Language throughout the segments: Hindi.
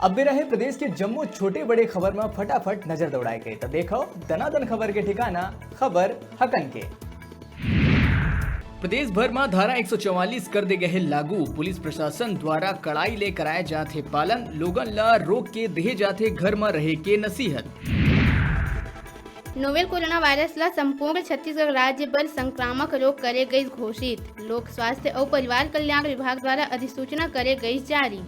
अब भी रहे प्रदेश के जम्मू छोटे बड़े खबर में फटाफट नजर दौड़ाए गए तो देखो दनादन खबर के ठिकाना खबर हकन के। प्रदेश भर में धारा 144 कर दे गए लागू। पुलिस प्रशासन द्वारा कड़ाई ले कराए जाते पालन। लोगन ला रोक के दे जाते घर में रहे के नसीहत। नोवेल कोरोना वायरस ला संपूर्ण छत्तीसगढ़ राज्य भर संक्रामक रोग करे गई घोषित। लोक स्वास्थ्य और परिवार कल्याण विभाग द्वारा अधिसूचना करे गई जारी।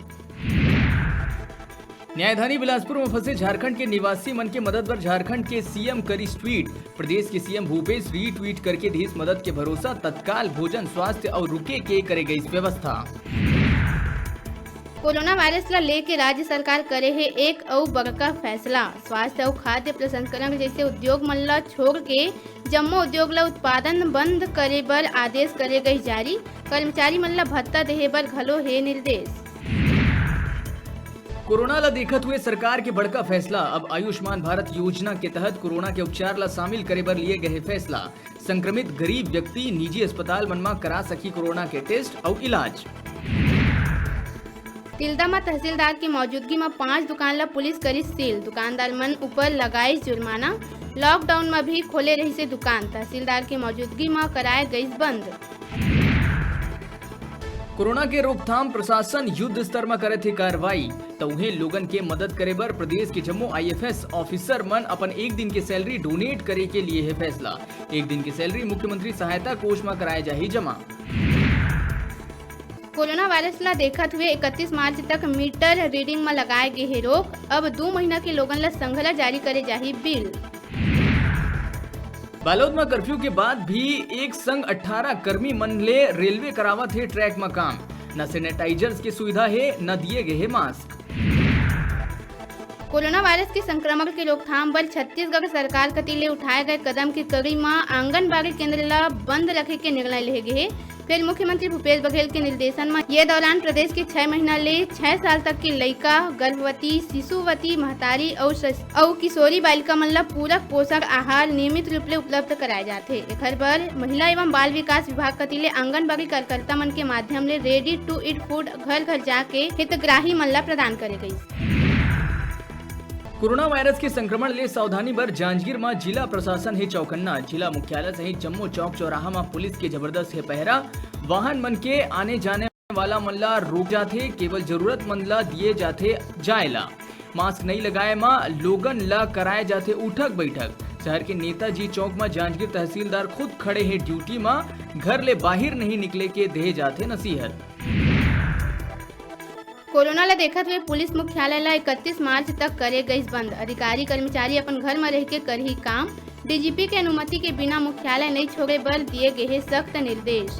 न्यायधानी बिलासपुर में फंसे झारखंड के निवासी मन के मदद पर झारखंड के सीएम करी ट्वीट। प्रदेश के सीएम भूपेश रीट्वीट करके दी मदद के भरोसा। तत्काल भोजन स्वास्थ्य और रुके के करे गई व्यवस्था। कोरोना वायरस ला लेके राज्य सरकार करे है एक और बड़का फैसला। स्वास्थ्य और खाद्य प्रसंस्करण जैसे उद्योग मन ला छोड़ के जम्मो उद्योग ला उत्पादन बंद करे बर आदेश करे गई जारी। कर्मचारी मन ला भत्ता देहे बर घलो है निर्देश। कोरोना ला देखत हुए सरकार के बड़का फैसला। अब आयुष्मान भारत योजना के तहत कोरोना के उपचार ला शामिल करे बर लिए गए फैसला। संक्रमित गरीब व्यक्ति निजी अस्पताल मन में करा सकी कोरोना के टेस्ट और इलाज। तिल्दा में तहसीलदार की मौजूदगी में 5 दुकान ला पुलिस करी सील। दुकानदार मन ऊपर लगाई जुर्माना। लॉकडाउन में भी खोले रही से दुकान। तहसीलदार की मौजूदगी में कराए गई बंद। कोरोना के रोकथाम प्रशासन युद्ध स्तर में करे थे कार्रवाई। तो उन्हें लोगन के मदद करे बर प्रदेश के जम्मू आईएफएस ऑफिसर मन अपन एक दिन के सैलरी डोनेट करे के लिए है फैसला। एक दिन की सैलरी मुख्यमंत्री सहायता कोष में कराए जाही जमा। कोरोना वायरस ला देखत हुए 31 मार्च तक मीटर रीडिंग में लगाए गए है रोक। अब 2 महीना के लोगन ला संघला जारी करे जाही बिल। बालोद में कर्फ्यू के बाद भी एक संग 18 कर्मी मन ले रेलवे करावत है ट्रैक में काम। न सैनिटाइजर्स की सुविधा है न दिए गए है मास्क। कोरोना वायरस के संक्रमण के रोकथाम पर छत्तीसगढ़ सरकार कती ले उठाए गए कदम की कड़ी में आंगनबाड़ी केंद्र ला बंद रखे के निर्णय ले गए। फिर मुख्यमंत्री भूपेश बघेल के निर्देशन में ये दौरान प्रदेश के 6 महीना ले 6 साल तक की लड़का, गर्भवती, शिशुवती, महतारी और किशोरी बालिका मन ला पूरक पोषक आहार नियमित रूप ले उपलब्ध कराए जाते। एखर बर महिला एवं बाल विकास विभाग कती ले आंगनबाड़ी कार्यकर्ता मन के माध्यम ले रेडी टू ईट फूड घर घर जाके हितग्राही मन ला प्रदान करे गई। कोरोना वायरस के संक्रमण ले सावधानी बर जांजगीर में जिला प्रशासन है चौकन्ना। जिला मुख्यालय सहित जम्मू चौक चौराहा में पुलिस के जबरदस्त है पहरा। वाहन मन के आने जाने वाला मन ला रोक जाते। केवल जरूरतमंद ला दिए जाते जायला। मास्क नहीं लगाए में लोगन ला कराए जाते उठक बैठक। शहर के नेताजी चौक में जांजगीर तहसीलदार खुद खड़े हैं ड्यूटी में। घर ले बाहर नहीं निकले के दे जाते नसीहत। कोरोना ला देखत हुए पुलिस मुख्यालय ला 31 मार्च तक करे गई बंद। अधिकारी कर्मचारी अपन घर में रह के करही काम। डीजीपी के अनुमति के बिना मुख्यालय नहीं छोड़े बर दिए गए हैं सख्त निर्देश।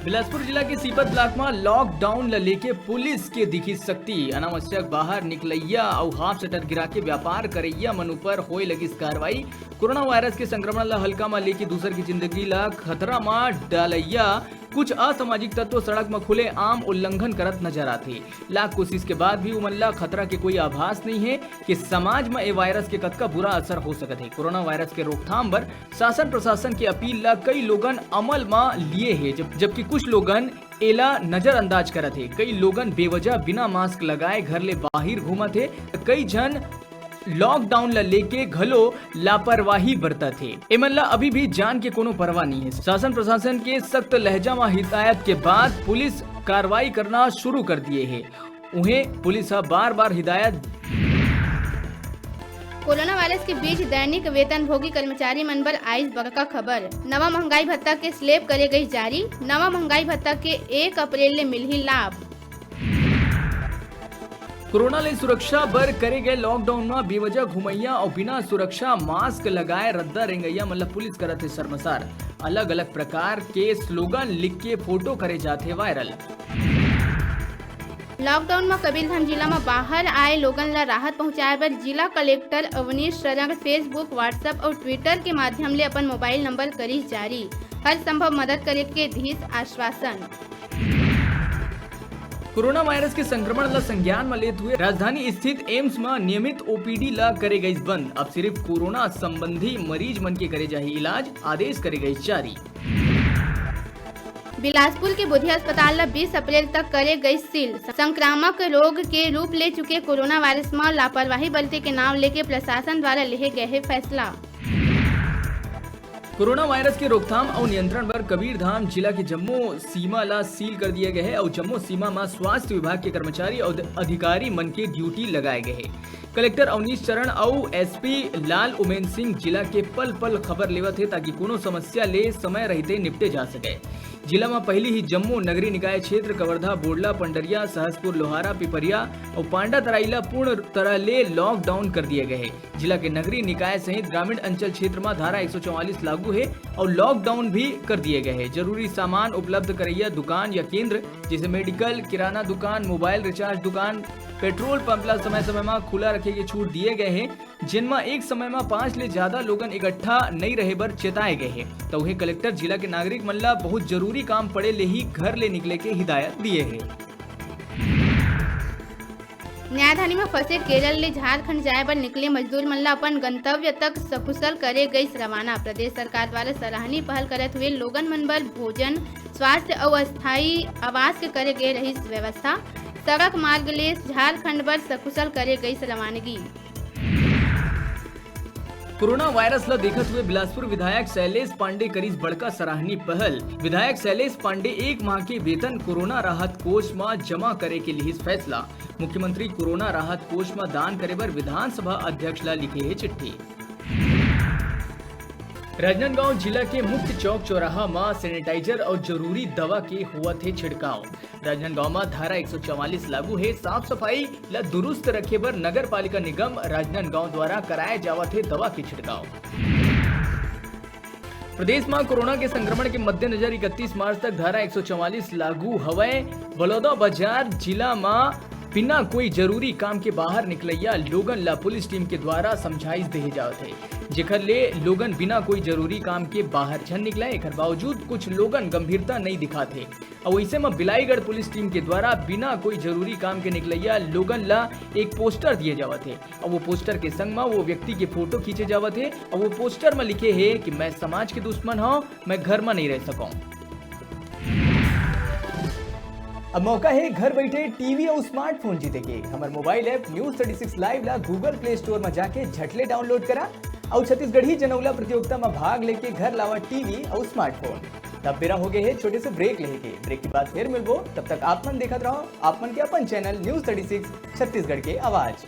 बिलासपुर जिला के सीपत ब्लॉक में लॉकडाउन ला लेके पुलिस के दिखी सख्ती। अनावश्यक बाहर निकलैया और हाफ शटर गिरा के व्यापार करैया मन ऊपर होए लगी कार्रवाई। कोरोना वायरस के संक्रमण ला हल्का में लेके दूसर की जिंदगी ला खतरा में डालैया कुछ असामाजिक तत्व सड़क में खुले आम उल्लंघन करत नजर आते। लाख कोशिश के बाद भी उमन ला खतरा के कोई आभास नहीं है कि समाज में ए वायरस के कतका बुरा असर हो सकत है। कोरोना वायरस के रोकथाम पर शासन प्रशासन की अपील ला कई लोगन अमल में लिए है, जबकि कुछ लोगन एला नजरअंदाज करत है। कई लोगन बेवजह बिना मास्क लगाए घर ले बाहर घूमत है। कई जन लॉकडाउन ला लेके घलो लापरवाही बरतत थे। एमन ला अभी भी जान के कोनो परवाह नहीं है। शासन प्रशासन के सख्त लहजा में हिदायत के बाद पुलिस कार्रवाई करना शुरू कर दिए है। उन्हें पुलिस बार बार हिदायत। कोरोना वायरस के बीच दैनिक वेतन भोगी कर्मचारी मन पर आइस बड़का खबर। नवा महंगाई भत्ता के स्लैब करे गई जारी। नवा महंगाई भत्ता के 1 अप्रैल ले मिलही लाभ। कोरोना ले सुरक्षा बर करे गए लॉकडाउन में बेवजह घुमैया और बिना सुरक्षा मास्क लगाए रद्दा रेंगैया मतलब पुलिस करत है शर्मसार। अलग अलग प्रकार के स्लोगन लिख के फोटो करे जाते वायरल। लॉकडाउन में कबीरधाम जिला में बाहर आए लोगन ला राहत पहुंचाए बर जिला कलेक्टर अवनीश शरण फेसबुक, व्हाट्सएप और ट्विटर के माध्यम ले अपन मोबाइल नंबर करी जारी। हर संभव मदद करे के धीस आश्वासन। कोरोना वायरस के संक्रमण ला संज्ञान में लेते हुए राजधानी स्थित एम्स में नियमित ओपीडी ला करे गई बंद। अब सिर्फ कोरोना संबंधी मरीज मन के करे जाही इलाज। आदेश करे गई जारी। बिलासपुर के बुधिया अस्पताल ला 20 अप्रैल तक करे गई सील। संक्रामक रोग के रूप ले चुके कोरोना वायरस में लापरवाही बरते के नाम लेके प्रशासन द्वारा लिए गए है फैसला। कोरोना वायरस के रोकथाम और नियंत्रण पर कबीरधाम जिला के जम्मू सीमा ला सील कर दिए गए है और जम्मू सीमा में स्वास्थ्य विभाग के कर्मचारी और अधिकारी मन के ड्यूटी लगाए गए है। कलेक्टर अवनीश चरण और एसपी लाल उमेन सिंह जिला के पल पल खबर लेवत है ताकि कोनो समस्या ले समय रहते निपटे जा सके। जिला में पहले ही जम्मू नगरी निकाय क्षेत्र कवर्धा, बोडला, पंडरिया, सहसपुर, लोहारा, पिपरिया और पांडा तराईला पूर्ण तरह ले लॉकडाउन कर दिए गए हैं। जिला के नगरी निकाय सहित ग्रामीण अंचल क्षेत्र में धारा 144 लागू है और लॉकडाउन भी कर दिए गए हैं। जरूरी सामान उपलब्ध करैया दुकान या केंद्र जैसे मेडिकल, किराना दुकान, मोबाइल रिचार्ज दुकान, पेट्रोल पंप ला समय समय में खुला रखे के छूट दिए गए हैं, जिनमें एक समय में 5 ले ज्यादा लोगन इकट्ठा नहीं रहे बर चेताए गए हैं। तो वही कलेक्टर जिला के नागरिक मन ला बहुत जरूरी काम पड़े ले ही घर ले निकले के हिदायत दिए हैं। न्यायधानी में फंसे केरल ले झारखंड जाए पर निकले मजदूर मन ला अपन गंतव्य तक सकुशल करे गई रवाना। प्रदेश सरकार द्वारा सराहनीय पहल करते हुए लोगन मन बर भोजन, स्वास्थ्य और अस्थायी आवास के करे गए रही व्यवस्था। सड़क मार्ग ले झारखंड पर सकुशल करे गई रवानगी। कोरोना वायरस ला देखते हुए बिलासपुर विधायक शैलेश पांडे करीज बड़का सराहनीय पहल। विधायक शैलेश पांडे 1 माह के वेतन कोरोना राहत कोष में जमा करे के लिए फैसला। मुख्यमंत्री कोरोना राहत कोष में दान करे पर विधानसभा अध्यक्ष ला लिखे है चिट्ठी। राजनांदगांव जिला के मुख्य चौक चौराहा में सैनिटाइजर और जरूरी दवा के हुआ थे छिड़काव। राजनांदगांव में धारा 144 लागू है। साफ सफाई ला दुरुस्त रखे पर नगर पालिका निगम राजनांदगांव द्वारा कराए जावा थे दवा के छिड़काव। प्रदेश में कोरोना के संक्रमण के मद्देनजर 31 मार्च तक धारा 144 लागू हवै। बलौदाबाजार जिला में बिना कोई जरूरी काम के बाहर निकलैया लोगन ला पुलिस टीम के द्वारा समझाइश दे जावत है, जेकर ले लोगन बिना कोई जरूरी काम के बाहर छन निकला। एक बावजूद कुछ लोगन गंभीरता नहीं दिखाते और वैसे में बिलाईगढ़ पुलिस टीम के द्वारा बिना कोई जरूरी काम के निकलैया लोगन ला एक पोस्टर दिए जावत है और वो पोस्टर के संग में वो व्यक्ति के फोटो खींचे जावत है और वो पोस्टर में लिखे है कि मैं समाज के दुश्मन हूँ, मैं घर में नहीं रह सकूं। अब मौका है घर बैठे टीवी और स्मार्टफोन जीते के। हमारे मोबाइल ऐप न्यूज 36 लाइव ला गूगल प्ले स्टोर में जाके झटले डाउनलोड करा और छत्तीसगढ़ी जनौला प्रतियोगिता में भाग लेके घर लावा टीवी और स्मार्टफोन। तब बेरा हो गए है छोटे से ब्रेक लेके। ब्रेक के बाद फिर मिलबो, तब तक आप मन देखत रहो आप मन के अपन चैनल न्यूज 36 छत्तीसगढ़ के आवाज।